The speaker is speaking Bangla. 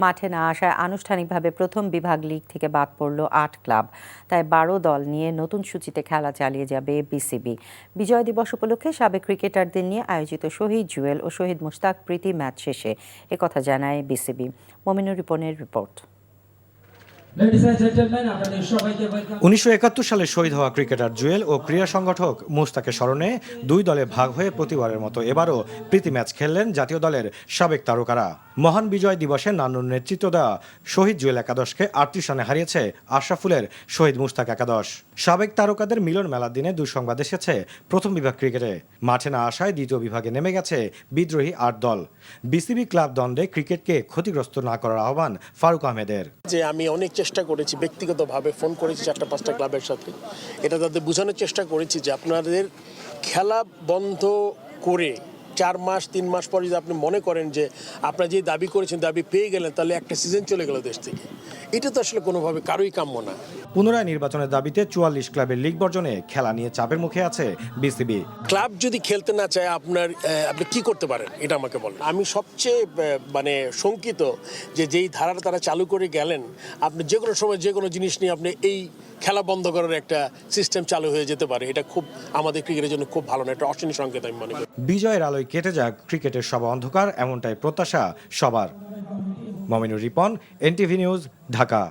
মাঠে না আসায় আনুষ্ঠানিকভাবে প্রথম বিভাগ লিগ থেকে বাদ পড়ল ৮ ক্লাব। তাই ১২ দল নিয়ে নতুন সূচিতে খেলা চালিয়ে যাবে বিসিবি। বিজয় দিবস উপলক্ষে সাবেক ক্রিকেটারদের নিয়ে আয়োজিত শহীদ জুয়েল ও শহীদ মুশতাক প্রীতি ম্যাচ শেষে একথা জানায় বিসিবি। মমিনুর রিপনের রিপোর্ট। ১৯৭১ সালে শহীদ হওয়া ক্রিকেটার জুয়েল ও ক্রীড়া সংগঠক মুশতাকের স্মরণে দুই দলে ভাগ হয়ে প্রতিবারের মতো এবারও প্রীতি ম্যাচ খেললেন জাতীয় দলের সাবেক তারকারা। মহান বিজয় দিবসে নান্নুর নেতৃত্ব দেওয়া শহীদ জুয়েল একাদশকে ৩৮ রানে হারিয়েছে আশরাফুলের শহীদ মুশতাক একাদশ। সাবেক তারকাদের মিলন মেলার দিনে দুঃসংবাদ এসেছে প্রথম বিভাগ ক্রিকেটে। মাঠে না আসায় দ্বিতীয় বিভাগে নেমে গেছে বিদ্রোহী ৮ দল। বিসিবি ক্লাব দ্বন্দ্বে ক্রিকেটকে ক্ষতিগ্রস্ত না করার আহ্বান ফারুক আহমেদের। যে আমি অনেক চেষ্টা করেছি, ব্যক্তিগতভাবে ফোন করেছি ৪-৫টা ক্লাবের সাথে, এটা তাদের বোঝানোর চেষ্টা করেছি যে আপনাদের খেলা বন্ধ করে ৪ মাস ৩ মাস পরে যদি আপনি মনে করেন যে আপনারা যে দাবি করেছেন দাবি পেয়ে গেলেন, তাহলে একটা সিজন চলে গেল দেশ থেকে। এটা তো আসলে কোনোভাবে কারোই কাম্য না। পুনরায় নির্বাচনের দাবিতে ৪৪ ক্লাবের লিগ বর্জনে খেলা নিয়ে চাপের মুখে আছে বিসিবি। ক্লাব যদি খেলতে না চায় আপনি কি করতে পারেন এটা আমাকে বলেন। আমি সবচেয়ে শঙ্কিত যেই ধারাটা তারা চালু করে গেলেন, আপনি যে কোনো সময় যে কোনো জিনিস নিয়ে আপনি এই খেলা বন্ধ করার একটা সিস্টেম চালু হয়ে যেতে পারে। এটা খুব আমাদের ক্রিকেটের জন্য খুব ভালো না, একটা অশনি সংকেত আমি মনে করি। বিজয়ের আলোয় কেটে যাক ক্রিকেটের সব অন্ধকার, এমনটাই প্রত্যাশা সবার। Mominur Ripon, NTV news, Dhaka.